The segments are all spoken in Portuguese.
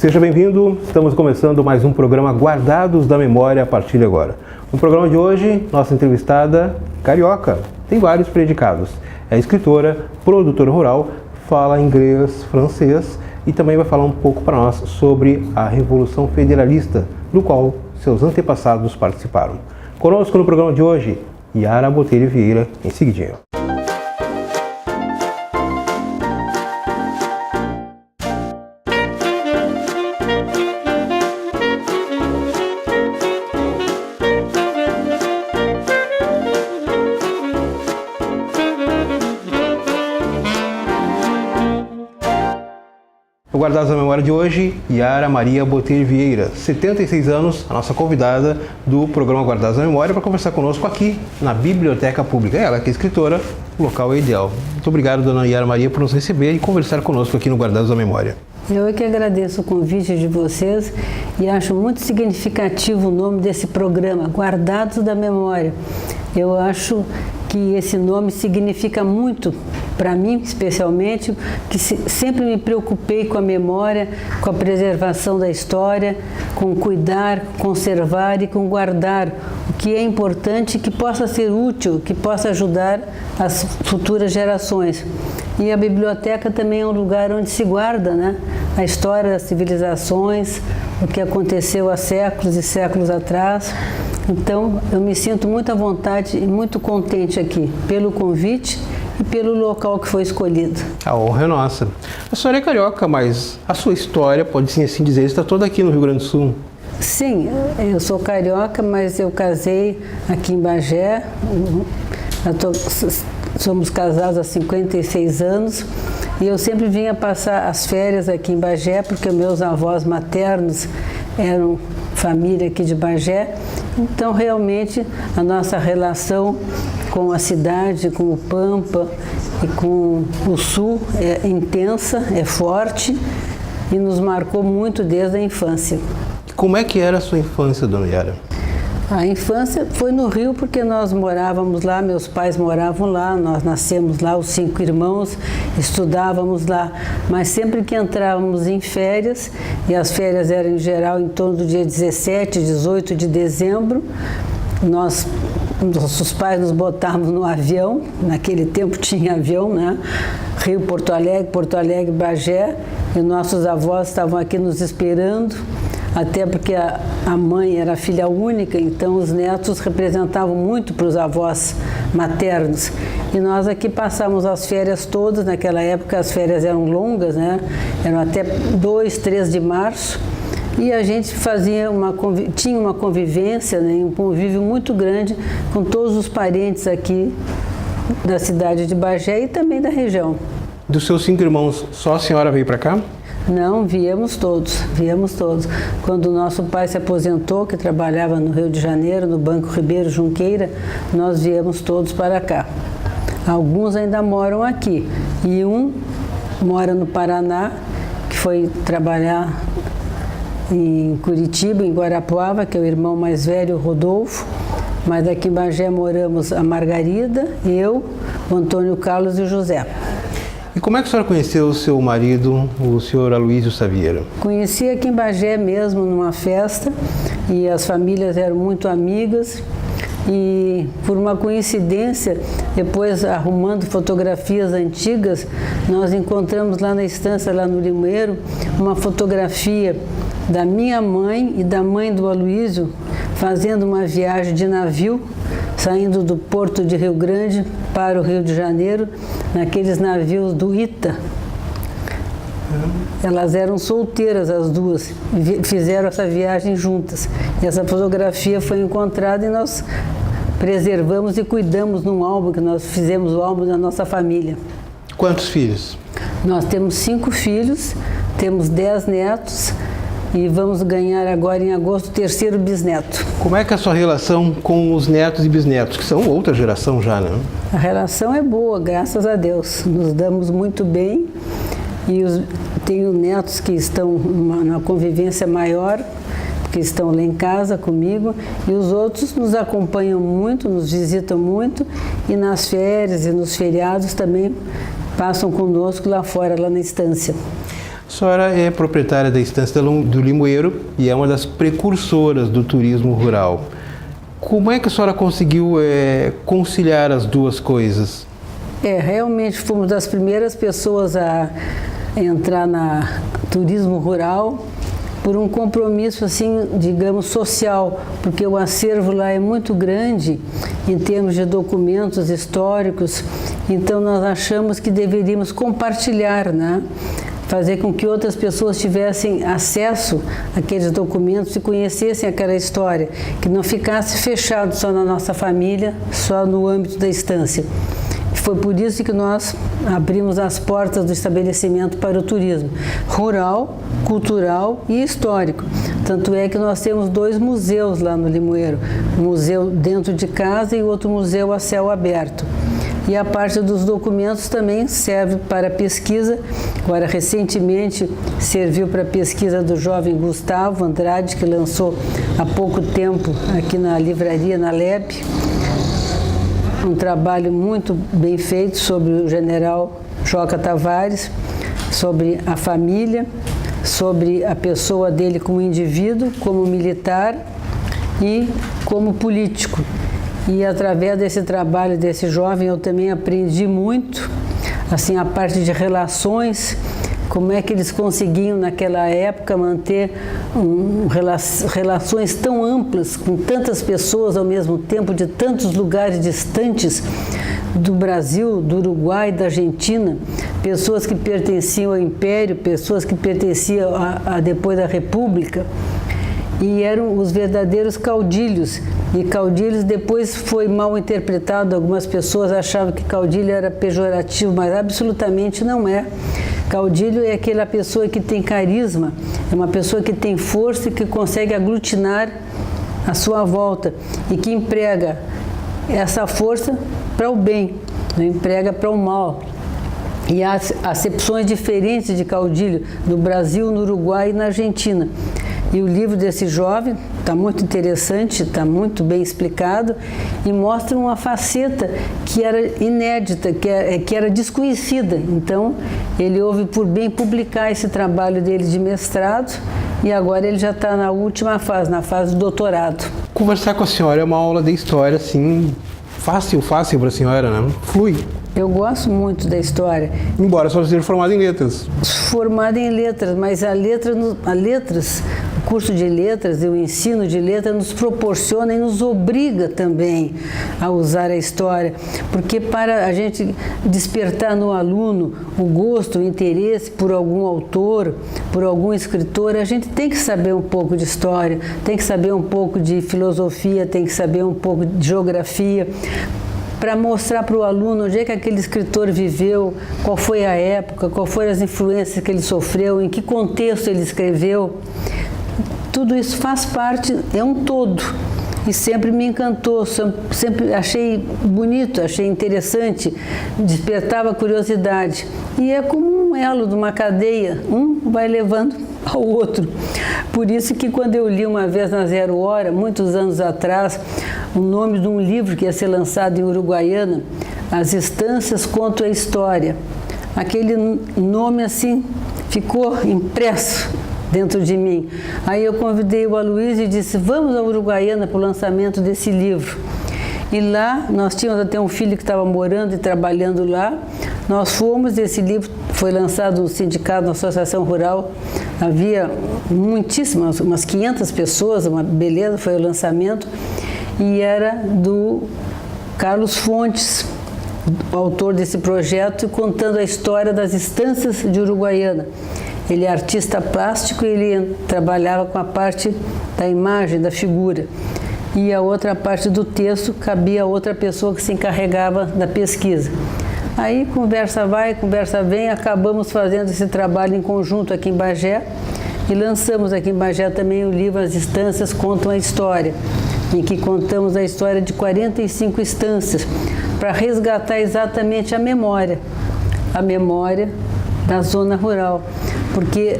Seja bem-vindo, estamos começando mais um programa Guardados da Memória a partir de agora. No programa de hoje, nossa entrevistada, carioca, tem vários predicados. É escritora, produtora rural, fala inglês, francês e também vai falar um pouco para nós sobre a Revolução Federalista, do qual seus antepassados participaram. Conosco no programa de hoje, Yara Botelho Vieira, em seguidinho. No Guardados da Memória de hoje, Yara Maria Botelho Vieira, 76 anos, a nossa convidada do programa Guardados da Memória, para conversar conosco aqui na Biblioteca Pública. Ela que é escritora, o local é ideal. Muito obrigado, dona Yara Maria, por nos receber e conversar conosco aqui no Guardados da Memória. Eu que agradeço o convite de vocês e acho muito significativo o nome desse programa, Guardados da Memória. Eu acho que esse nome significa muito para mim, especialmente, que sempre me preocupei com a memória, com a preservação da história, com cuidar, conservar e com guardar o que é importante, que possa ser útil, que possa ajudar as futuras gerações. E a biblioteca também é um lugar onde se guarda, né, a história das civilizações, o que aconteceu há séculos e séculos atrás. Então, eu me sinto muito à vontade e muito contente aqui pelo convite e pelo local que foi escolhido. A honra é nossa. A senhora é carioca, mas a sua história, pode assim dizer, está toda aqui no Rio Grande do Sul. Sim, eu sou carioca, mas eu casei aqui em Bagé. Somos casados há 56 anos e eu sempre vinha passar as férias aqui em Bagé, porque meus avós maternos eram família aqui de Bagé. Então, realmente, a nossa relação com a cidade, com o Pampa e com o Sul é intensa, é forte e nos marcou muito desde a infância. Como é que era a sua infância, dona Yara? A infância foi no Rio porque nós morávamos lá, meus pais moravam lá, nós nascemos lá, os 5 irmãos, estudávamos lá. Mas sempre que entrávamos em férias, e as férias eram em geral em torno do dia 17, 18 de dezembro, nossos pais nos botavam no avião, naquele tempo tinha avião, né? Rio, Porto Alegre, Bagé, e nossos avós estavam aqui nos esperando, até porque a mãe era filha única, então os netos representavam muito para os avós maternos. E nós aqui passávamos as férias todas, naquela época as férias eram longas, né? Eram até 2, 3 de março, e a gente tinha uma convivência, né? Um convívio muito grande com todos os parentes aqui da cidade de Bagé e também da região. Dos seus 5 irmãos, só a senhora veio para cá? Não, viemos todos. Quando o nosso pai se aposentou, que trabalhava no Rio de Janeiro, no Banco Ribeiro Junqueira, nós viemos todos para cá. Alguns ainda moram aqui e um mora no Paraná, que foi trabalhar em Curitiba, em Guarapuava, que é o irmão mais velho, o Rodolfo. Mas aqui em Bagé moramos a Margarida, eu, o Antônio Carlos e o José. E como é que a senhora conheceu o seu marido, o senhor Aloysio Savieira? Conheci aqui em Bagé mesmo, numa festa, e as famílias eram muito amigas. E por uma coincidência, depois arrumando fotografias antigas, nós encontramos lá na estância, lá no Limoeiro, uma fotografia da minha mãe e da mãe do Aloysio fazendo uma viagem de navio, saindo do porto de Rio Grande para o Rio de Janeiro, naqueles navios do Ita. Elas eram solteiras as duas, fizeram essa viagem juntas. E essa fotografia foi encontrada e nós preservamos e cuidamos num álbum, que nós fizemos o álbum da nossa família. Quantos filhos? Nós temos 5 filhos, temos 10 netos e vamos ganhar agora em agosto o 3º bisneto. Como é que é a sua relação com os netos e bisnetos, que são outra geração já, né? A relação é boa, graças a Deus. Nos damos muito bem e tenho netos que estão numa convivência maior, que estão lá em casa comigo, e os outros nos acompanham muito, nos visitam muito, e nas férias e nos feriados também passam conosco lá fora, lá na estância. A senhora é proprietária da Estância do Limoeiro e é uma das precursoras do turismo rural. Como é que a senhora conseguiu conciliar as duas coisas? Realmente fomos das primeiras pessoas a entrar na turismo rural por um compromisso, assim, digamos, social, porque o acervo lá é muito grande em termos de documentos históricos, então nós achamos que deveríamos compartilhar, né? Fazer com que outras pessoas tivessem acesso àqueles documentos e conhecessem aquela história, que não ficasse fechado só na nossa família, só no âmbito da estância. Foi por isso que nós abrimos as portas do estabelecimento para o turismo rural, cultural e histórico. Tanto é que nós temos 2 museus lá no Limoeiro, um museu dentro de casa e outro museu a céu aberto. E a parte dos documentos também serve para pesquisa. Agora, recentemente, serviu para a pesquisa do jovem Gustavo Andrade, que lançou há pouco tempo aqui na livraria, na LEB, um trabalho muito bem feito sobre o general Joca Tavares, sobre a família, sobre a pessoa dele como indivíduo, como militar e como político. E através desse trabalho desse jovem eu também aprendi muito, assim, a parte de relações, como é que eles conseguiam naquela época manter relações tão amplas com tantas pessoas ao mesmo tempo, de tantos lugares distantes do Brasil, do Uruguai, da Argentina, pessoas que pertenciam ao Império, pessoas que pertenciam a depois da República, e eram os verdadeiros caudilhos. E caudilhos depois foi mal interpretado, algumas pessoas achavam que caudilho era pejorativo, mas absolutamente não é. Caudilho é aquela pessoa que tem carisma, é uma pessoa que tem força e que consegue aglutinar a sua volta e que emprega essa força para o bem, não emprega para o mal. E há acepções diferentes de caudilho no Brasil, no Uruguai e na Argentina. E o livro desse jovem está muito interessante, está muito bem explicado e mostra uma faceta que era inédita, que era desconhecida. Então, ele houve por bem publicar esse trabalho dele de mestrado e agora ele já está na última fase, na fase do doutorado. Conversar com a senhora é uma aula de história, assim, fácil para a senhora, né? Flui. Eu gosto muito da história. Embora só seja formada em letras. Formada em letras, mas o curso de letras e o ensino de letras nos proporciona e nos obriga também a usar a história, porque para a gente despertar no aluno o gosto, o interesse por algum autor, por algum escritor, a gente tem que saber um pouco de história, tem que saber um pouco de filosofia, tem que saber um pouco de geografia, para mostrar para o aluno onde é que aquele escritor viveu, qual foi a época, qual foram as influências que ele sofreu, em que contexto ele escreveu. Tudo isso faz parte, é um todo. E sempre me encantou, sempre achei bonito, achei interessante, despertava curiosidade. E é como um elo de uma cadeia, um vai levando ao outro. Por isso que quando eu li uma vez na Zero Hora, muitos anos atrás, o nome de um livro que ia ser lançado em Uruguaiana, As Estâncias Contam a História. Aquele nome assim ficou impresso dentro de mim. Aí eu convidei o Aloysio e disse, vamos a Uruguaiana para o lançamento desse livro. E lá, nós tínhamos até um filho que estava morando e trabalhando lá. Nós fomos, esse livro foi lançado no sindicato, na Associação Rural. Havia muitíssimas, umas 500 pessoas, uma beleza, foi o lançamento. E era do Carlos Fontes, o autor desse projeto, contando a história das estâncias de Uruguaiana. Ele é artista plástico e ele trabalhava com a parte da imagem, da figura. E a outra parte do texto cabia a outra pessoa que se encarregava da pesquisa. Aí, conversa vai, conversa vem, acabamos fazendo esse trabalho em conjunto aqui em Bagé e lançamos aqui em Bagé também o livro As Estâncias Contam a História, em que contamos a história de 45 estâncias, para resgatar exatamente a memória da zona rural. Porque,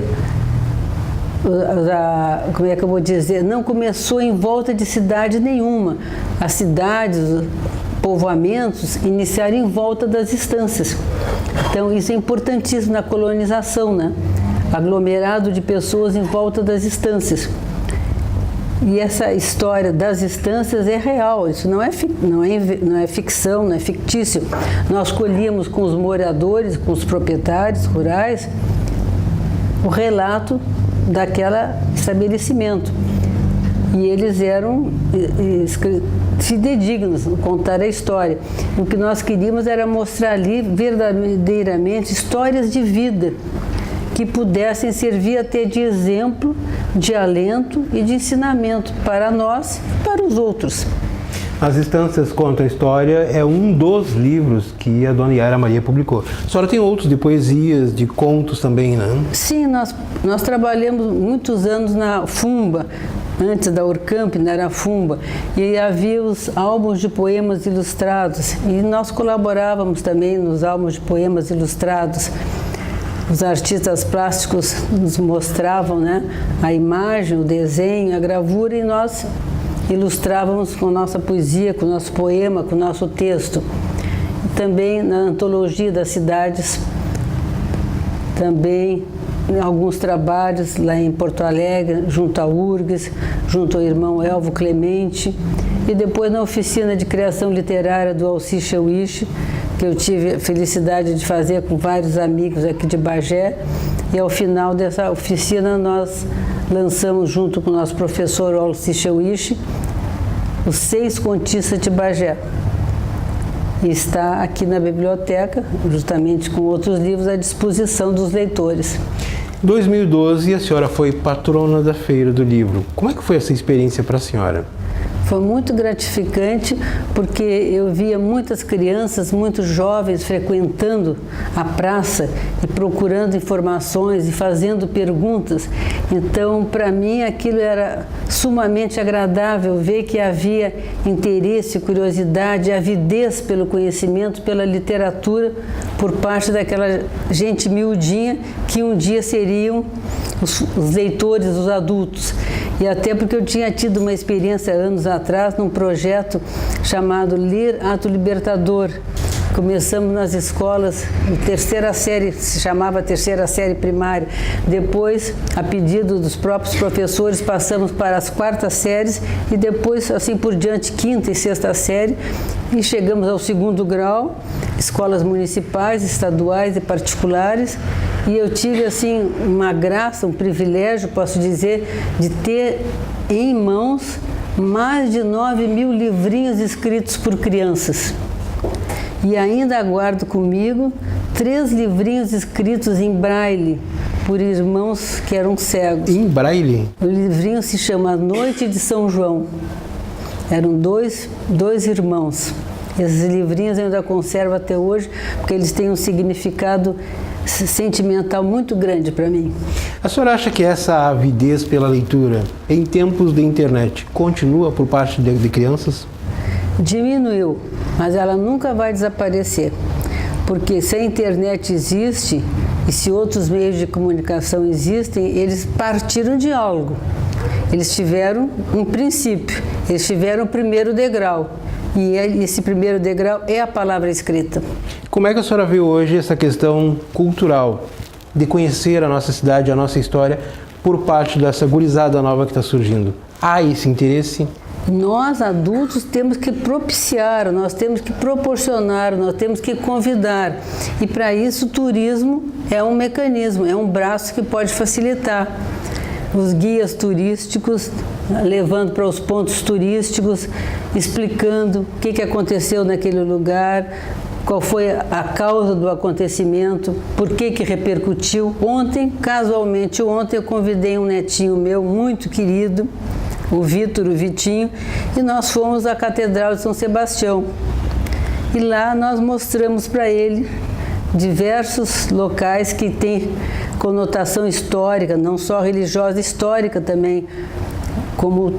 como é que eu vou dizer, não começou em volta de cidade nenhuma. As cidades, povoamentos, iniciaram em volta das estâncias. Então, isso é importantíssimo na colonização, né? aglomerado de pessoas em volta das estâncias. E essa história das estâncias é real, isso não é ficção, não é fictício. Nós colhíamos com os moradores, com os proprietários rurais, o relato daquele estabelecimento. E eles eram fidedignos em contar a história. O que nós queríamos era mostrar ali verdadeiramente histórias de vida que pudessem servir até de exemplo, de alento e de ensinamento para nós e para os outros. As Estâncias Contam a História é um dos livros que a dona Yara Maria publicou. A senhora tem outros de poesias, de contos também, né? Sim, nós trabalhamos muitos anos na Fumba, antes da Urcamp, na Fumba, e havia os álbuns de poemas ilustrados, e nós colaborávamos também nos álbuns de poemas ilustrados. Os artistas plásticos nos mostravam, né, a imagem, o desenho, a gravura, e nós ilustrávamos com nossa poesia, com nosso poema, com nosso texto. Também na antologia das cidades, também em alguns trabalhos lá em Porto Alegre, junto à URGS, junto ao irmão Elvo Clemente, e depois na oficina de criação literária do Alci Cheuiche, que eu tive a felicidade de fazer com vários amigos aqui de Bagé, e ao final dessa oficina nós lançamos junto com o nosso professor Alci Cheuiche os 6 contistas de Bagé. E está aqui na biblioteca, justamente com outros livros à disposição dos leitores. Em 2012, a senhora foi patrona da Feira do Livro. Como é que foi essa experiência para a senhora? Foi muito gratificante, porque eu via muitas crianças, muitos jovens frequentando a praça e procurando informações e fazendo perguntas. Então, para mim, aquilo era sumamente agradável, ver que havia interesse, curiosidade, avidez pelo conhecimento, pela literatura, por parte daquela gente miudinha que um dia seriam os leitores, os adultos. E até porque eu tinha tido uma experiência anos atrás num projeto chamado Ler Ato Libertador. Começamos nas escolas, terceira série, se chamava terceira série primária. Depois, a pedido dos próprios professores, passamos para as quartas séries e depois, assim por diante, quinta e sexta série. E chegamos ao 2º grau, escolas municipais, estaduais e particulares. E eu tive, assim, uma graça, um privilégio, posso dizer, de ter em mãos mais de 9.000 livrinhos escritos por crianças. E ainda guardo comigo 3 livrinhos escritos em braille por irmãos que eram cegos. Em braille? O livrinho se chama A Noite de São João. Eram dois irmãos. Esses livrinhos eu ainda conservo até hoje, porque eles têm um significado sentimental muito grande para mim. A senhora acha que essa avidez pela leitura, em tempos de internet, continua por parte de crianças? Diminuiu, mas ela nunca vai desaparecer, porque se a internet existe e se outros meios de comunicação existem, eles partiram de algo. Eles tiveram um princípio, eles tiveram o primeiro degrau. E esse primeiro degrau é a palavra escrita. Como é que a senhora vê hoje essa questão cultural, de conhecer a nossa cidade, a nossa história, por parte dessa gurizada nova que está surgindo? Há esse interesse? Nós, adultos, temos que propiciar, nós temos que proporcionar, nós temos que convidar. E para isso o turismo é um mecanismo, é um braço que pode facilitar. Os guias turísticos, levando para os pontos turísticos, explicando o que aconteceu naquele lugar, qual foi a causa do acontecimento, por que repercutiu. Ontem, casualmente ontem, eu convidei um netinho meu muito querido, o Vitor, o Vitinho, e nós fomos à Catedral de São Sebastião. E lá nós mostramos para ele diversos locais que têm conotação histórica, não só religiosa, histórica também, como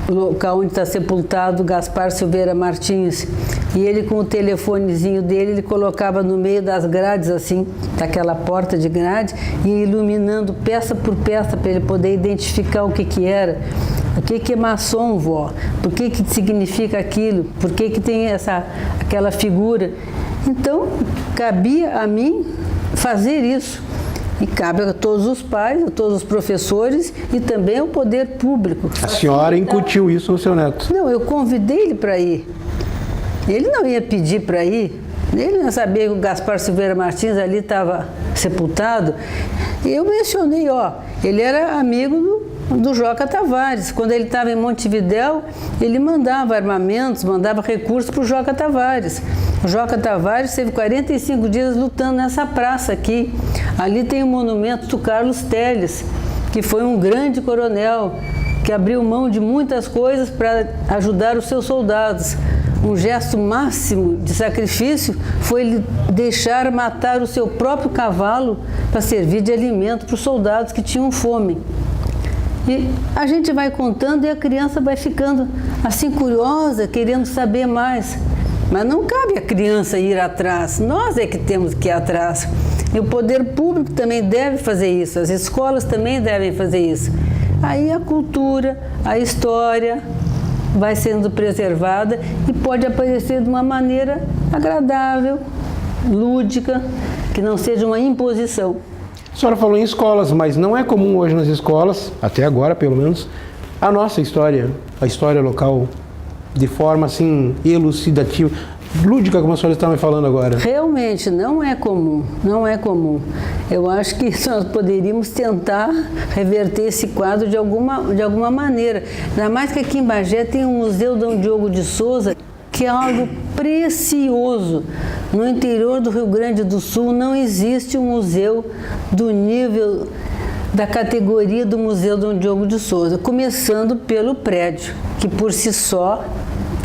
o local onde está sepultado Gaspar Silveira Martins. E ele, com o telefonezinho dele, ele colocava no meio das grades, assim, daquela porta de grade, e iluminando peça por peça para ele poder identificar o que era. O que é maçom, vó? Por que significa aquilo? Por que tem aquela figura? Então, cabia a mim fazer isso. E cabe a todos os pais, a todos os professores e também ao poder público. A senhora incutiu isso no seu neto? Não, eu convidei ele para ir. Ele não ia pedir para ir. Ele não sabia que o Gaspar Silveira Martins ali estava sepultado. Eu mencionei, ele era amigo do Joca Tavares. Quando ele estava em Montevidéu, ele mandava armamentos, mandava recursos para o Joca Tavares. O Joca Tavares teve 45 dias lutando nessa praça aqui. Ali tem o monumento do Carlos Telles, que foi um grande coronel, que abriu mão de muitas coisas para ajudar os seus soldados. Um gesto máximo de sacrifício foi ele deixar matar o seu próprio cavalo para servir de alimento para os soldados que tinham fome. E a gente vai contando e a criança vai ficando assim curiosa, querendo saber mais. Mas não cabe a criança ir atrás, nós é que temos que ir atrás. E o poder público também deve fazer isso, as escolas também devem fazer isso. Aí a cultura, a história vai sendo preservada e pode aparecer de uma maneira agradável, lúdica, que não seja uma imposição. A senhora falou em escolas, mas não é comum hoje nas escolas, até agora pelo menos, a nossa história, a história local, de forma assim elucidativa, lúdica, como a senhora estava me falando agora. Realmente não é comum, não é comum. Eu acho que nós poderíamos tentar reverter esse quadro de alguma maneira. Ainda mais que aqui em Bagé tem o Museu Dom Diogo de Souza, que é algo precioso. No interior do Rio Grande do Sul não existe um museu do nível da categoria do Museu Dom Diogo de Souza, começando pelo prédio, que por si só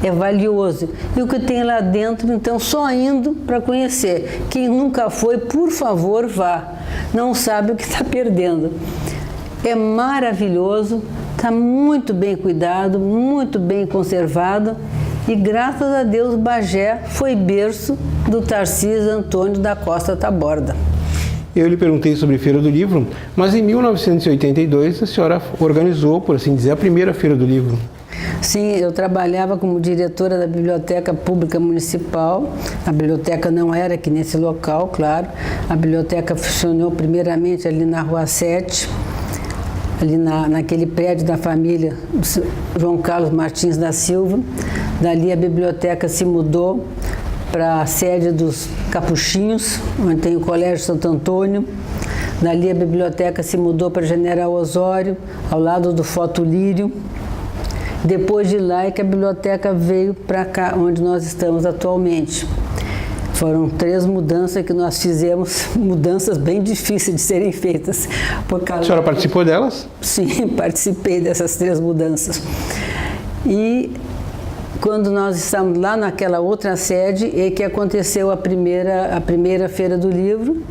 é valioso. E o que tem lá dentro, então, só indo para conhecer. Quem nunca foi, por favor, vá. Não sabe o que está perdendo. É maravilhoso, está muito bem cuidado, muito bem conservado. E graças a Deus, Bagé foi berço do Tarcísio Antônio da Costa Taborda. Eu lhe perguntei sobre a Feira do Livro, mas em 1982 a senhora organizou, por assim dizer, a primeira Feira do Livro. Sim, eu trabalhava como diretora da Biblioteca Pública Municipal. A biblioteca não era aqui nesse local, claro. A biblioteca funcionou primeiramente ali na Rua 7, ali naquele prédio da família João Carlos Martins da Silva. Dali a biblioteca se mudou para a sede dos Capuchinhos, onde tem o Colégio Santo Antônio. Dali a biblioteca se mudou para General Osório, ao lado do Fotolírio. Depois de lá é que a biblioteca veio para cá, onde nós estamos atualmente. Foram 3 mudanças que nós fizemos, mudanças bem difíceis de serem feitas. A senhora participou delas? Sim, participei dessas 3 mudanças. E quando nós estávamos lá naquela outra sede, é que aconteceu a primeira Feira do Livro.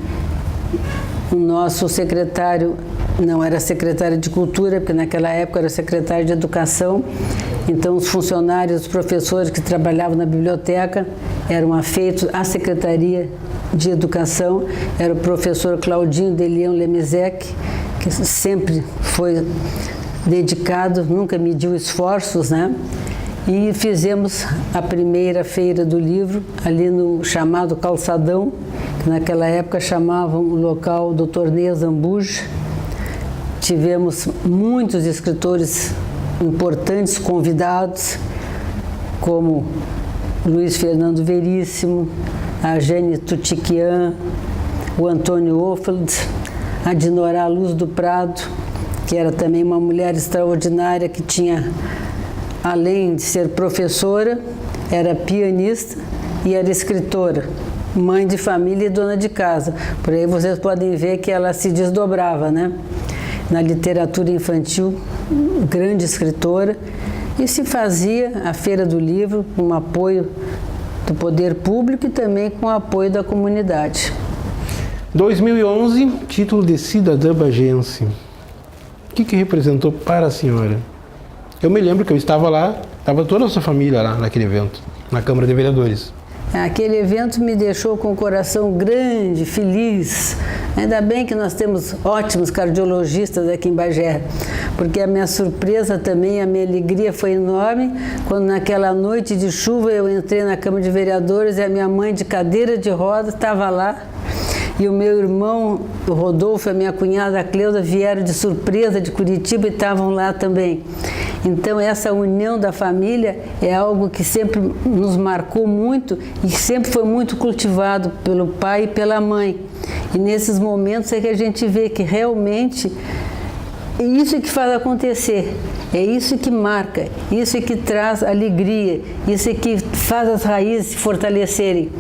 O nosso secretário não era secretário de Cultura, porque naquela época era secretário de Educação. Então, os funcionários, os professores que trabalhavam na biblioteca eram afeitos à Secretaria de Educação. Era o professor Claudinho de Leão Lemezec, que sempre foi dedicado, nunca mediu esforços, né? E fizemos a primeira Feira do Livro ali no chamado Calçadão, que naquela época chamavam o local Dr. Ney Zambuja. Tivemos muitos escritores importantes convidados, como Luiz Fernando Veríssimo, a Jane Tutiquian, o Antônio Offeld, a Dinorá Luz do Prado, que era também uma mulher extraordinária que tinha, além de ser professora, era pianista e era escritora, mãe de família e dona de casa. Por aí vocês podem ver que ela se desdobrava, né? Na literatura infantil, grande escritora, e se fazia a Feira do Livro com o apoio do poder público e também com o apoio da comunidade. 2011, título de cidadã bagense. O que representou para a senhora? Eu me lembro que eu estava lá, estava toda a sua família lá naquele evento, na Câmara de Vereadores. Aquele evento me deixou com o coração grande, feliz. Ainda bem que nós temos ótimos cardiologistas aqui em Bagé, porque a minha surpresa também, a minha alegria foi enorme quando naquela noite de chuva eu entrei na Câmara de Vereadores e a minha mãe de cadeira de rodas estava lá e o meu irmão, o Rodolfo, e a minha cunhada, a Cleusa, vieram de surpresa de Curitiba e estavam lá também. Então, essa união da família é algo que sempre nos marcou muito e sempre foi muito cultivado pelo pai e pela mãe. E nesses momentos é que a gente vê que realmente é isso que faz acontecer, é isso que marca, isso que traz alegria, isso que faz as raízes se fortalecerem.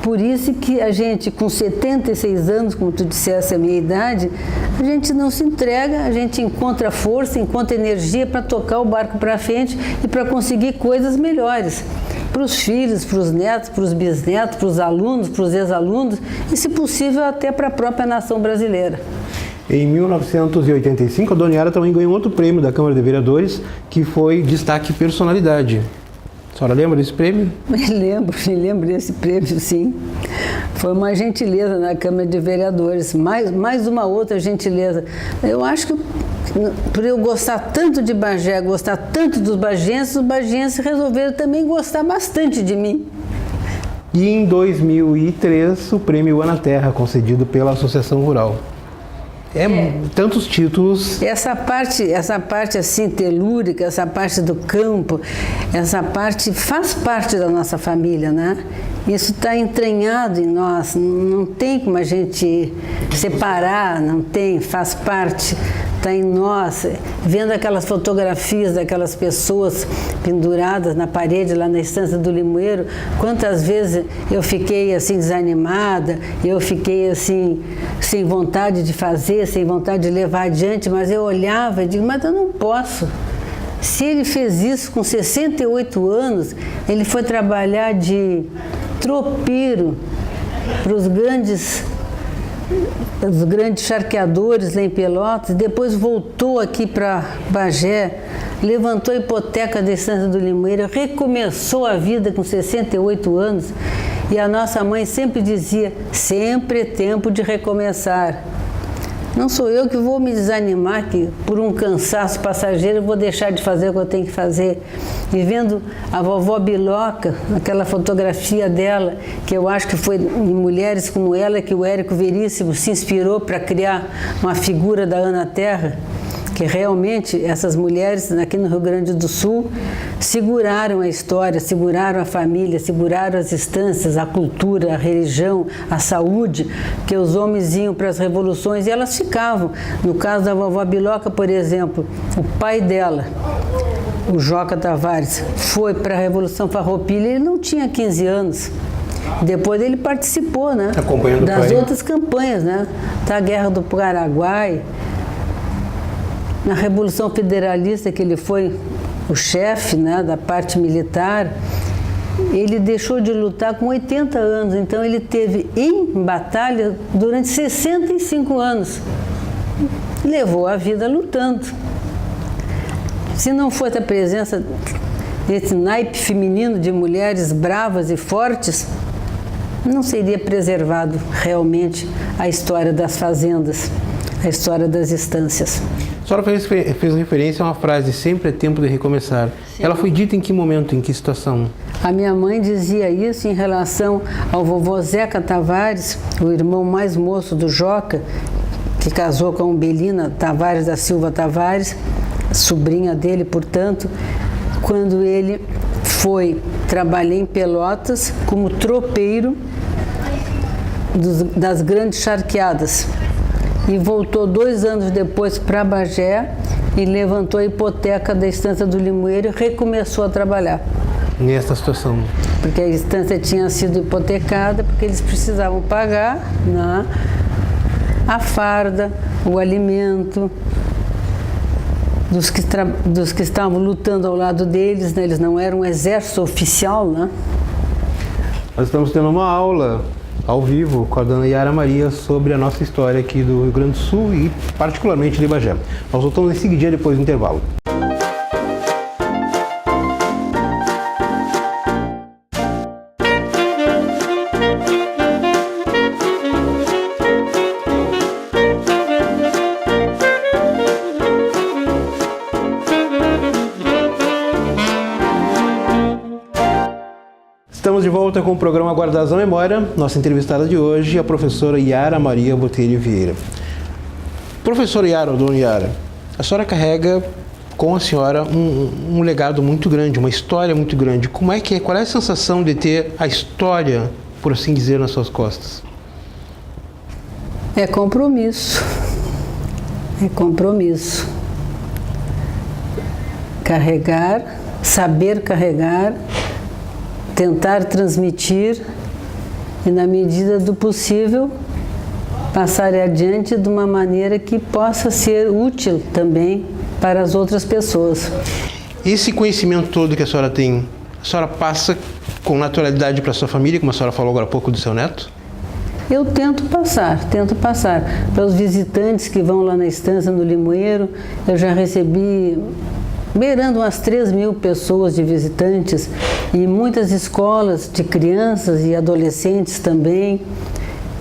Por isso que a gente, com 76 anos, como tu disseste, a minha idade, a gente não se entrega, a gente encontra força, encontra energia para tocar o barco para frente e para conseguir coisas melhores. Para os filhos, para os netos, para os bisnetos, para os alunos, para os ex-alunos e, se possível, até para a própria nação brasileira. Em 1985, a Dona Yara também ganhou outro prêmio da Câmara de Vereadores, que foi Destaque Personalidade. A senhora lembra desse prêmio? Me lembro desse prêmio, sim. Foi uma gentileza na Câmara de Vereadores, mais uma outra gentileza. Eu acho que, por eu gostar tanto de Bagé, gostar tanto dos bagienses, os bagienses resolveram também gostar bastante de mim. E em 2003, o prêmio Ana Terra, concedido pela Associação Rural. Tantos títulos. Essa parte assim telúrica, essa parte do campo, essa parte faz parte da nossa família, né? Isso está entranhado em nós, não tem como a gente separar, não tem, faz parte, está em nós. Vendo aquelas fotografias daquelas pessoas penduradas na parede lá na Estância do Limoeiro, quantas vezes eu fiquei assim desanimada, eu fiquei assim sem vontade de fazer, sem vontade de levar adiante, mas eu olhava e digo, mas eu não posso. Se ele fez isso com 68 anos, ele foi trabalhar de tropeiro para os grandes charqueadores lá em Pelotas, depois voltou aqui para Bagé, levantou a hipoteca da Estância do Limoeiro, recomeçou a vida com 68 anos, e a nossa mãe sempre dizia, sempre é tempo de recomeçar. Não sou eu que vou me desanimar, que por um cansaço passageiro eu vou deixar de fazer o que eu tenho que fazer. E vendo a vovó Biloca, aquela fotografia dela, que eu acho que foi em mulheres como ela que o Érico Veríssimo se inspirou para criar uma figura da Ana Terra, que realmente essas mulheres aqui no Rio Grande do Sul seguraram a história, seguraram a família, seguraram as instâncias, a cultura, a religião, a saúde, que os homens iam para as revoluções e elas ficavam. No caso da vovó Biloca, por exemplo, o pai dela, o Joca Tavares, foi para a Revolução Farroupilha e ele não tinha 15 anos. Depois ele participou, né, das outras campanhas, né, da Guerra do Paraguai, na Revolução Federalista, que ele foi o chefe, né, da parte militar, ele deixou de lutar com 80 anos, então ele teve em batalha durante 65 anos. Levou a vida lutando. Se não fosse a presença desse naipe feminino de mulheres bravas e fortes, não seria preservado realmente a história das fazendas, a história das estâncias. A senhora fez referência a uma frase, sempre é tempo de recomeçar. Sim. Ela foi dita em que momento, em que situação? A minha mãe dizia isso em relação ao vovô Zeca Tavares, o irmão mais moço do Joca, que casou com Belina Tavares da Silva Tavares, sobrinha dele, portanto, quando ele foi trabalhar em Pelotas como tropeiro das grandes charqueadas. E voltou 2 anos depois para Bagé e levantou a hipoteca da Estância do Limoeiro e recomeçou a trabalhar. Nessa situação? Porque a estância tinha sido hipotecada, porque eles precisavam pagar, né, a farda, o alimento dos que estavam lutando ao lado deles, né? Eles não eram um exército oficial, né? Nós estamos tendo uma aula ao vivo com a Dona Yara Maria sobre a nossa história aqui do Rio Grande do Sul e particularmente de Bagé. Nós voltamos em seguida depois do intervalo. Estamos Estamos de volta com o programa Guardados da Memória. Nossa entrevistada de hoje é a professora Yara Maria Botelho Vieira. Professora Yara, ou dona Yara, a senhora carrega com a senhora um legado muito grande, uma história muito grande. Qual é a sensação de ter a história, por assim dizer, nas suas costas? É compromisso. É compromisso. Carregar, saber carregar, tentar transmitir e, na medida do possível, passar adiante de uma maneira que possa ser útil também para as outras pessoas. Esse conhecimento todo que a senhora passa com naturalidade para a sua família, como a senhora falou agora há pouco do seu neto? Eu tento passar. Para os visitantes que vão lá na estância no Limoeiro, eu já recebi beirando umas 3.000 pessoas de visitantes e muitas escolas de crianças e adolescentes também.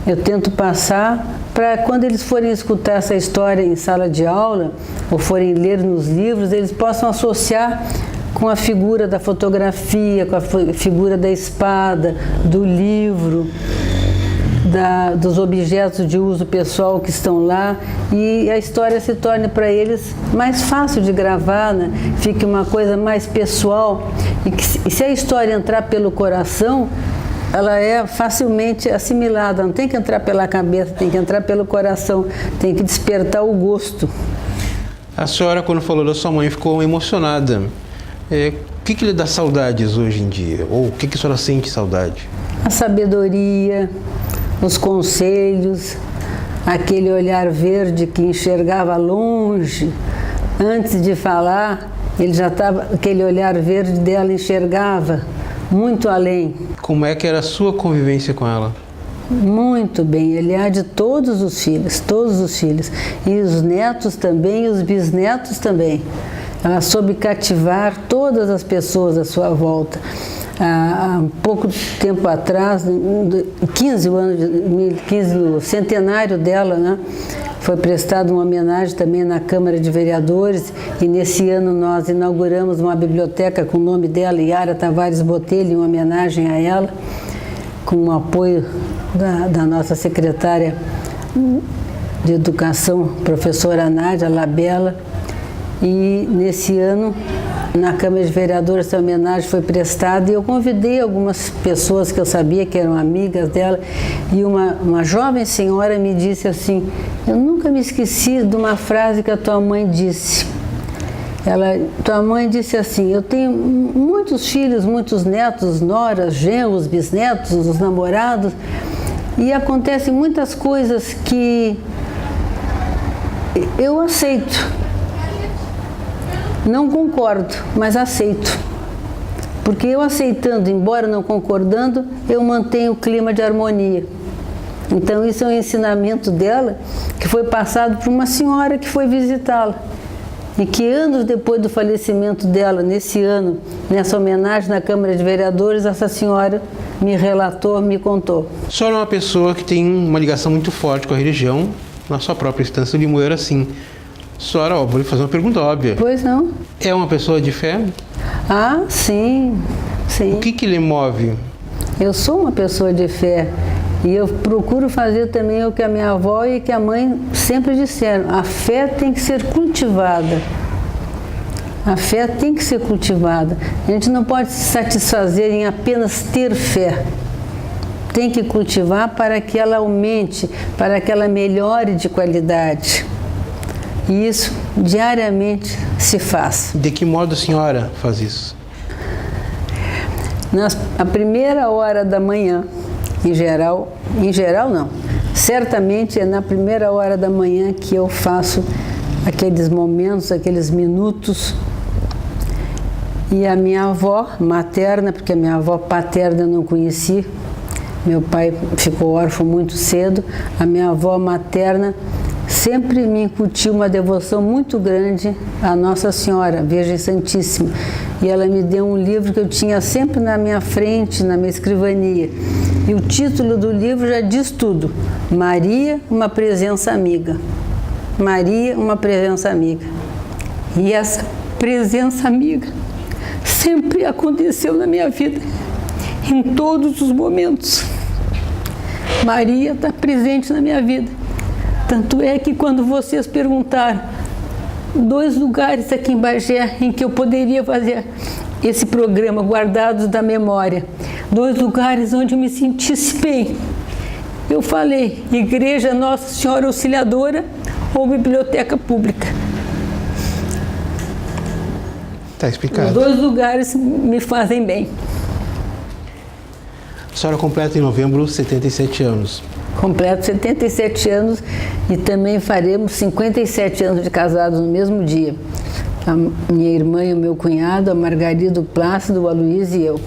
Eu tento passar para quando eles forem escutar essa história em sala de aula ou forem ler nos livros, eles possam associar com a figura da fotografia, com a figura da espada, do livro, dos objetos de uso pessoal que estão lá, e a história se torne para eles mais fácil de gravar, né? Fique uma coisa mais pessoal, e se a história entrar pelo coração, ela é facilmente assimilada, não tem que entrar pela cabeça, tem que entrar pelo coração, tem que despertar o gosto. A senhora, quando falou da sua mãe, ficou emocionada. O que lhe dá saudades hoje em dia? Ou o que a senhora sente saudade? A sabedoria, os conselhos, aquele olhar verde que enxergava longe. Antes de falar, ele já estava, aquele olhar verde dela enxergava muito além. Como é que era a sua convivência com ela? Muito bem, aliás, de todos os filhos. E os netos também, e os bisnetos também. Ela soube cativar todas as pessoas à sua volta. Há pouco tempo atrás, 15 no centenário dela, né, foi prestada uma homenagem também na Câmara de Vereadores, e nesse ano nós inauguramos uma biblioteca com o nome dela, Yara Tavares Botelho, em homenagem a ela, com o apoio da nossa secretária de Educação, professora Nádia Labella. E nesse ano, na Câmara de Vereadores, essa homenagem foi prestada, e eu convidei algumas pessoas que eu sabia que eram amigas dela, e uma jovem senhora me disse assim: eu nunca me esqueci de uma frase que a tua mãe disse. Tua mãe disse assim: eu tenho muitos filhos, muitos netos, noras, genros, bisnetos, os namorados, e acontecem muitas coisas que eu aceito. Não concordo, mas aceito. Porque eu aceitando, embora não concordando, eu mantenho o clima de harmonia. Então isso é um ensinamento dela, que foi passado por uma senhora que foi visitá-la. E que anos depois do falecimento dela, nesse ano, nessa homenagem na Câmara de Vereadores, essa senhora me relatou, me contou. A senhora é uma pessoa que tem uma ligação muito forte com a religião, na sua própria estância de Limoeiro, assim. Senhora, vou lhe fazer uma pergunta óbvia. Pois não. É uma pessoa de fé? Ah, sim, sim. O que lhe move? Eu sou uma pessoa de fé, e eu procuro fazer também o que a minha avó e que a mãe sempre disseram: a fé tem que ser cultivada. A fé tem que ser cultivada. A gente não pode se satisfazer em apenas ter fé. Tem que cultivar para que ela aumente, para que ela melhore de qualidade. E isso diariamente se faz. De que modo a senhora faz isso? A primeira hora da manhã, em geral não, certamente é na primeira hora da manhã que eu faço aqueles momentos, aqueles minutos. E a minha avó materna, porque a minha avó paterna eu não conheci, meu pai ficou órfão muito cedo, a minha avó materna sempre me incutiu uma devoção muito grande à Nossa Senhora, Virgem Santíssima. E ela me deu um livro que eu tinha sempre na minha frente, na minha escrivania. E o título do livro já diz tudo: Maria, uma presença amiga. Maria, uma presença amiga. E essa presença amiga sempre aconteceu na minha vida. em todos os momentos. Maria está presente na minha vida. Tanto é que quando vocês perguntaram 2 lugares aqui em Bagé em que eu poderia fazer esse programa, Guardados da Memória, 2 lugares onde eu me sentisse bem, eu falei Igreja Nossa Senhora Auxiliadora ou Biblioteca Pública. Está explicado. Os 2 lugares me fazem bem. A senhora completa em novembro 77 anos. Completo 77 anos e também faremos 57 anos de casados no mesmo dia. A minha irmã e o meu cunhado, a Margarida, o Plácido, o Aloysio e eu.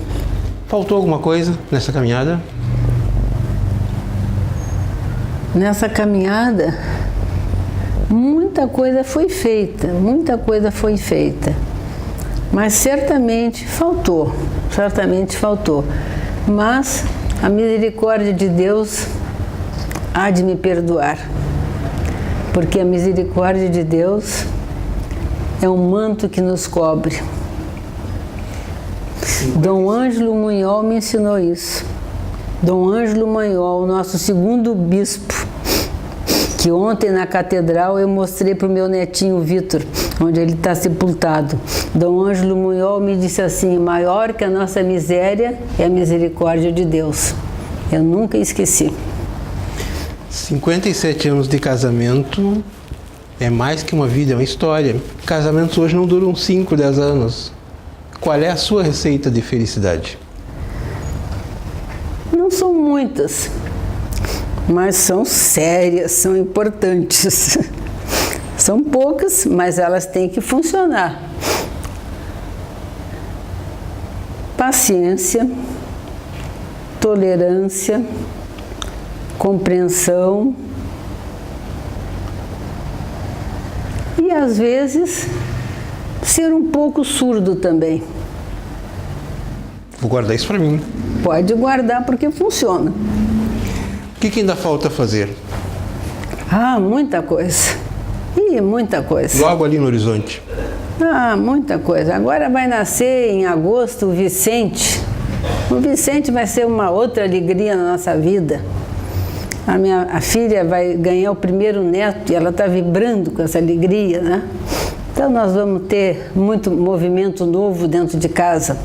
Faltou alguma coisa nessa caminhada? Nessa caminhada, muita coisa foi feita, mas certamente faltou. Mas a misericórdia de Deus há de me perdoar, porque a misericórdia de Deus é um manto que nos cobre. Dom Ângelo Munhol me ensinou isso. Dom Ângelo Munhol, nosso segundo bispo, que ontem na catedral eu mostrei para o meu netinho Vitor, onde ele está sepultado. Dom Ângelo Munhol me disse assim: maior que a nossa miséria é a misericórdia de Deus. Eu nunca esqueci. 57 anos de casamento é mais que uma vida, é uma história. Casamentos hoje não duram 5, 10 anos. Qual é a sua receita de felicidade? Não são muitas, mas são sérias, são importantes. São poucas, mas elas têm que funcionar. Paciência, tolerância, compreensão e, às vezes, ser um pouco surdo também. Vou guardar isso para mim. Pode guardar porque funciona. O que ainda falta fazer? Ah, muita coisa. Muita coisa. Logo ali no horizonte. Ah, muita coisa. Agora vai nascer em agosto o Vicente. O Vicente vai ser uma outra alegria na nossa vida. A filha vai ganhar o primeiro neto e ela está vibrando com essa alegria, né? Então nós vamos ter muito movimento novo dentro de casa.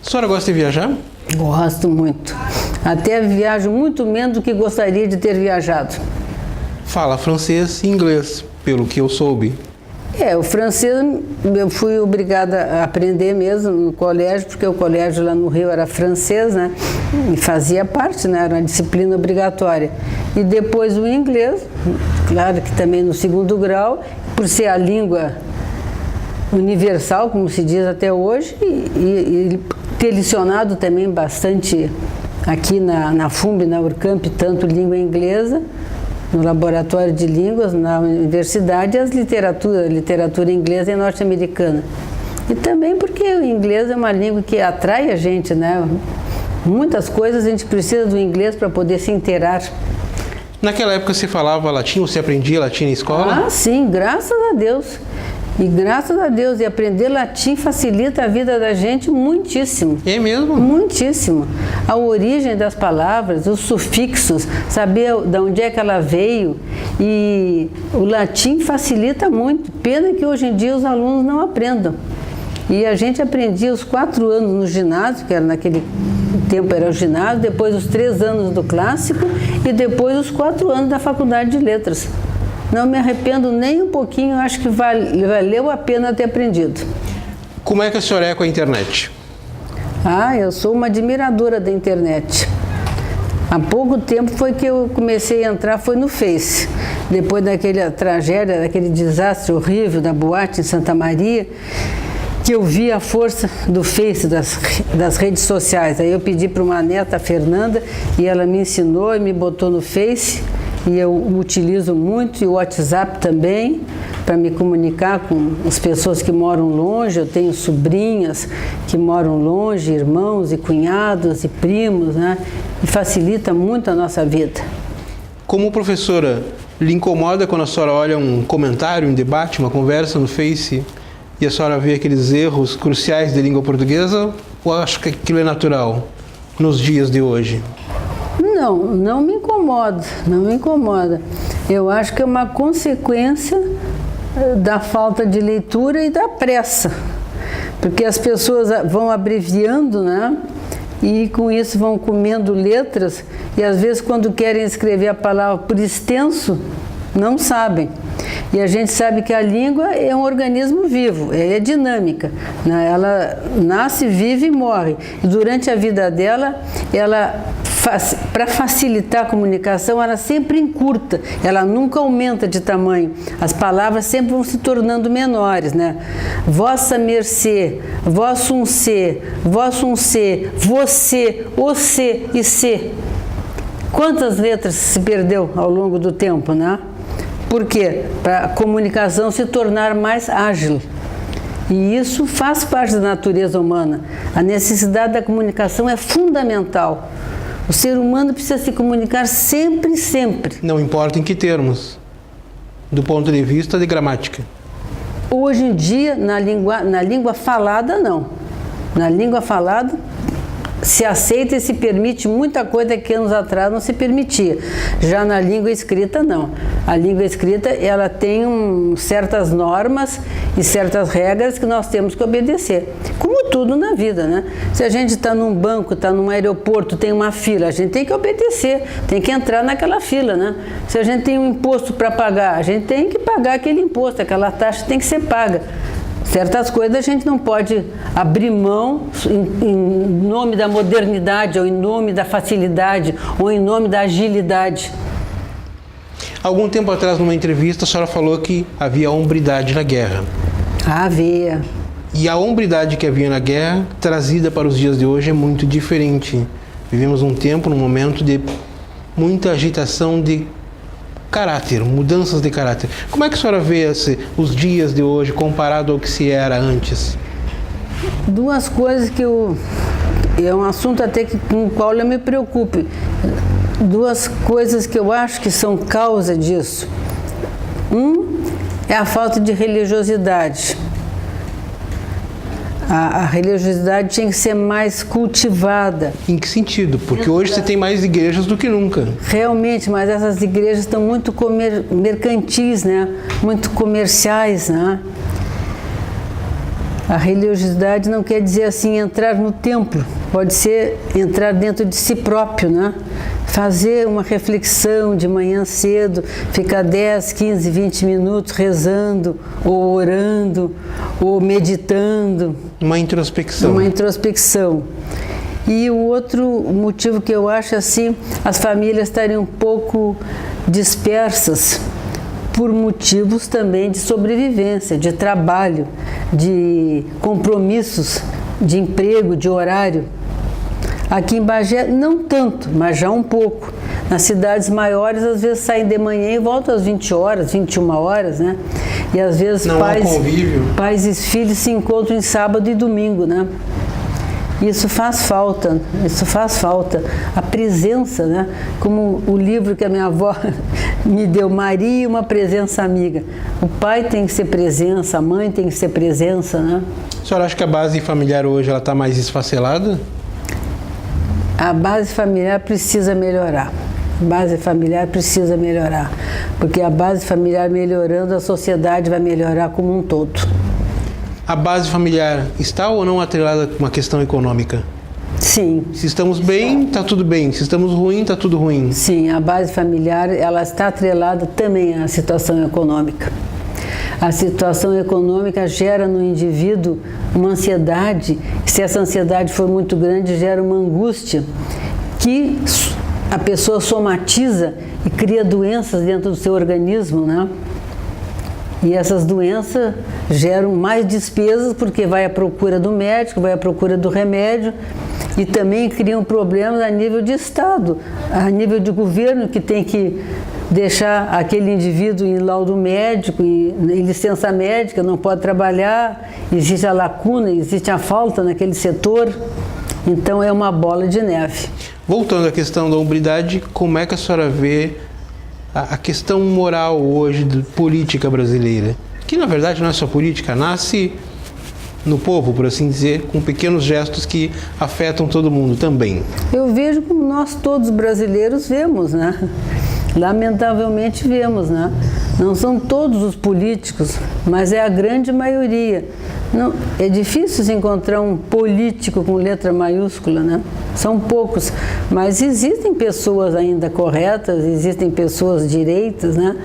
A senhora gosta de viajar? Gosto muito. Até viajo muito menos do que gostaria de ter viajado. Fala francês e inglês, pelo que eu soube. O francês eu fui obrigada a aprender mesmo no colégio, porque o colégio lá no Rio era francês, né? E fazia parte, né? Era uma disciplina obrigatória. E depois o inglês, claro que também no segundo grau, por ser a língua universal, como se diz até hoje, e ter licionado também bastante aqui na FUMB, na Urcamp, tanto língua inglesa, no laboratório de línguas, na universidade, a literatura inglesa e norte-americana. E também porque o inglês é uma língua que atrai a gente, né? Muitas coisas a gente precisa do inglês para poder se inteirar. Naquela época você falava latim, você aprendia latim na escola? Ah, sim, graças a Deus. E graças a Deus, e aprender latim facilita a vida da gente muitíssimo. É mesmo? Muitíssimo. A origem das palavras, os sufixos, saber de onde é que ela veio. E o latim facilita muito. Pena que hoje em dia os alunos não aprendam. E a gente aprendia os 4 anos no ginásio, que era naquele tempo era o ginásio, depois os 3 anos do clássico e depois os 4 anos da faculdade de letras. Não me arrependo nem um pouquinho, acho que valeu a pena ter aprendido. Como é que a senhora é com a internet? Ah, eu sou uma admiradora da internet. Há pouco tempo foi que eu comecei a entrar, foi no Face. Depois daquela tragédia, daquele desastre horrível da boate em Santa Maria, que eu vi a força do Face, das redes sociais. Aí eu pedi para uma neta, a Fernanda, e ela me ensinou e me botou no Face. E eu utilizo muito, e o WhatsApp também, para me comunicar com as pessoas que moram longe. Eu tenho sobrinhas que moram longe, irmãos e cunhados e primos, né? E facilita muito a nossa vida. Como professora, lhe incomoda quando a senhora olha um comentário, um debate, uma conversa no Face e a senhora vê aqueles erros cruciais da língua portuguesa, ou acha que aquilo é natural? nos dias de hoje? Não me incomoda, não me incomoda. Eu acho que é uma consequência da falta de leitura e da pressa, porque as pessoas vão abreviando, né? E com isso vão comendo letras e às vezes quando querem escrever a palavra por extenso, não sabem. E a gente sabe que a língua é um organismo vivo, é dinâmica, né? Ela nasce, vive e morre. E durante a vida dela, para facilitar a comunicação, ela sempre encurta, ela nunca aumenta de tamanho. As palavras sempre vão se tornando menores, né? Vossa mercê, vosso um ser, você, o se e se. Quantas letras se perdeu ao longo do tempo, né? Por quê? Para a comunicação se tornar mais ágil. E isso faz parte da natureza humana. A necessidade da comunicação é fundamental. O ser humano precisa se comunicar sempre, sempre. Não importa em que termos, do ponto de vista de gramática. Hoje em dia, na língua falada, não. Na língua falada, se aceita e se permite muita coisa que anos atrás não se permitia. Já na língua escrita, não. A língua escrita, ela tem certas normas e certas regras que nós temos que obedecer. Como tudo na vida, né? Se a gente está num banco, está num aeroporto, tem uma fila, a gente tem que obedecer, tem que entrar naquela fila, né? Se a gente tem um imposto para pagar, a gente tem que pagar aquele imposto, aquela taxa tem que ser paga. Certas coisas a gente não pode abrir mão em nome da modernidade, ou em nome da facilidade, ou em nome da agilidade. Algum tempo atrás, numa entrevista, a senhora falou que havia hombridade na guerra. Havia. E a hombridade que havia na guerra, trazida para os dias de hoje, é muito diferente. Vivemos um tempo, num momento de muita agitação de caráter, mudanças de caráter. Como é que a senhora vê os dias de hoje comparado ao que se era antes? Duas coisas que é um assunto até com o qual eu me preocupo. Duas coisas que eu acho que são causa disso. É a falta de religiosidade. A religiosidade tinha que ser mais cultivada. Em que sentido? Porque hoje você tem mais igrejas do que nunca. Realmente, mas essas igrejas estão muito mercantis, né? Muito comerciais, né? A religiosidade não quer dizer assim entrar no templo, pode ser entrar dentro de si próprio, né? Fazer uma reflexão de manhã cedo, ficar 10, 15, 20 minutos rezando, ou orando, ou meditando. Uma introspecção. Uma introspecção. E o outro motivo que eu acho assim, as famílias estarem um pouco dispersas por motivos também de sobrevivência, de trabalho, de compromissos, de emprego, de horário. Aqui em Bagé, não tanto, mas já um pouco. Nas cidades maiores, às vezes saem de manhã e voltam às 20 horas, 21 horas, né? E às vezes pais e filhos se encontram em sábado e domingo, né? Isso faz falta, a presença, né? Como o livro que a minha avó me deu, Maria, uma presença amiga. O pai tem que ser presença, a mãe tem que ser presença, né? A senhora acha que a base familiar hoje está mais esfacelada? A base familiar precisa melhorar. A base familiar precisa melhorar. Porque a base familiar melhorando, a sociedade vai melhorar como um todo. A base familiar está ou não atrelada com uma questão econômica? Sim. Se estamos bem, está tudo bem. Se estamos ruim, está tudo ruim. Sim, a base familiar ela está atrelada também à situação econômica. A situação econômica gera no indivíduo uma ansiedade. Se essa ansiedade for muito grande, gera uma angústia que a pessoa somatiza e cria doenças dentro do seu organismo, né? E essas doenças geram mais despesas porque vai à procura do médico, vai à procura do remédio e também criam problemas a nível de Estado, a nível de governo que tem que deixar aquele indivíduo em laudo médico e em licença médica, não pode trabalhar, existe a lacuna, existe a falta naquele setor, então é uma bola de neve. Voltando à questão da hombridade, como é que a senhora vê a questão moral hoje da política brasileira? Que na verdade não é só política, nasce no povo, por assim dizer, com pequenos gestos que afetam todo mundo também. Eu vejo como nós todos brasileiros vemos, né? Lamentavelmente vemos, né? Não são todos os políticos, mas é a grande maioria. Não, é difícil se encontrar um político com letra maiúscula, né? São poucos, mas existem pessoas ainda corretas, existem pessoas direitas, né?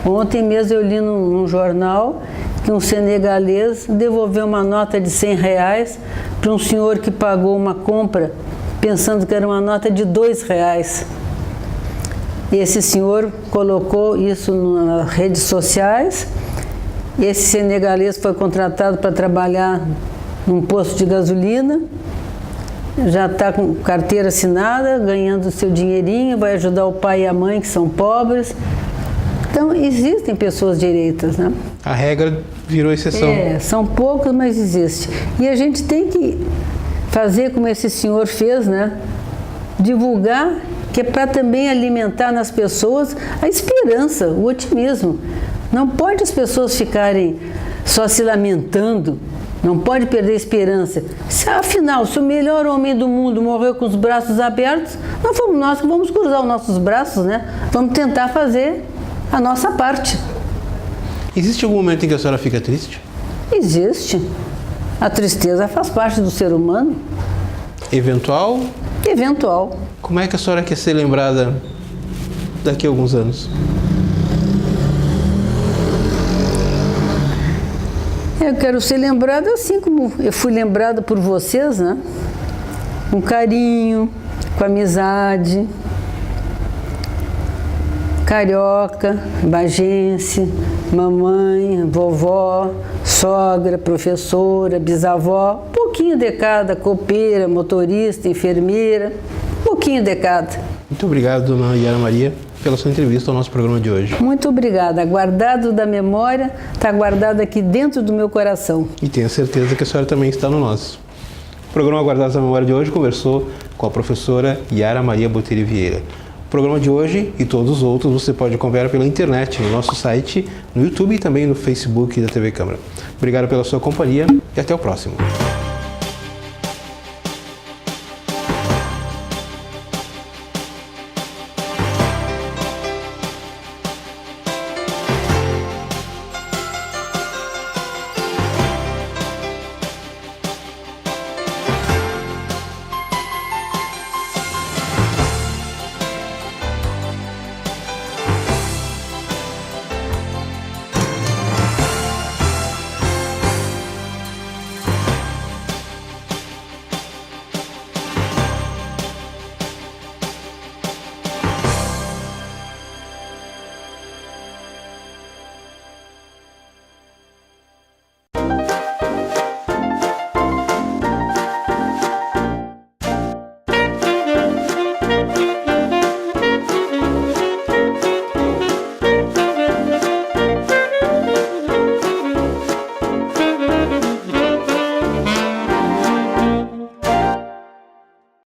Ontem mesmo eu li num jornal que um senegalês devolveu uma nota de R$100 para um senhor que pagou uma compra pensando que era uma nota de R$2. Esse senhor colocou isso nas redes sociais. Esse senegalês foi contratado para trabalhar num posto de gasolina, já está com carteira assinada, ganhando o seu dinheirinho, vai ajudar o pai e a mãe que são pobres. Então, existem pessoas direitas, né? A regra virou exceção. São poucos, mas existe. E a gente tem que fazer como esse senhor fez, né? Divulgar, que é para também alimentar nas pessoas a esperança, o otimismo. Não pode as pessoas ficarem só se lamentando, não pode perder a esperança. Afinal, se o melhor homem do mundo morreu com os braços abertos, não fomos nós que vamos cruzar os nossos braços, né? Vamos tentar fazer a nossa parte. Existe algum momento em que a senhora fica triste? Existe. A tristeza faz parte do ser humano. Eventual? Eventual. Como é que a senhora quer ser lembrada daqui a alguns anos? Eu quero ser lembrada assim como eu fui lembrada por vocês, né? Com carinho, com amizade. Carioca, bagense, mamãe, vovó, sogra, professora, bisavó, um pouquinho de cada, copeira, motorista, enfermeira, um pouquinho de cada. Muito obrigado, dona Yara Maria, pela sua entrevista ao nosso programa de hoje. Muito obrigada. Guardado da memória, está guardado aqui dentro do meu coração. E tenho certeza que a senhora também está no nosso. O programa Guardados da Memória de hoje conversou com a professora Yara Maria Botelho Vieira. O programa de hoje e todos os outros você pode acompanhar pela internet, no nosso site, no YouTube e também no Facebook da TV Câmara. Obrigado pela sua companhia e até o próximo.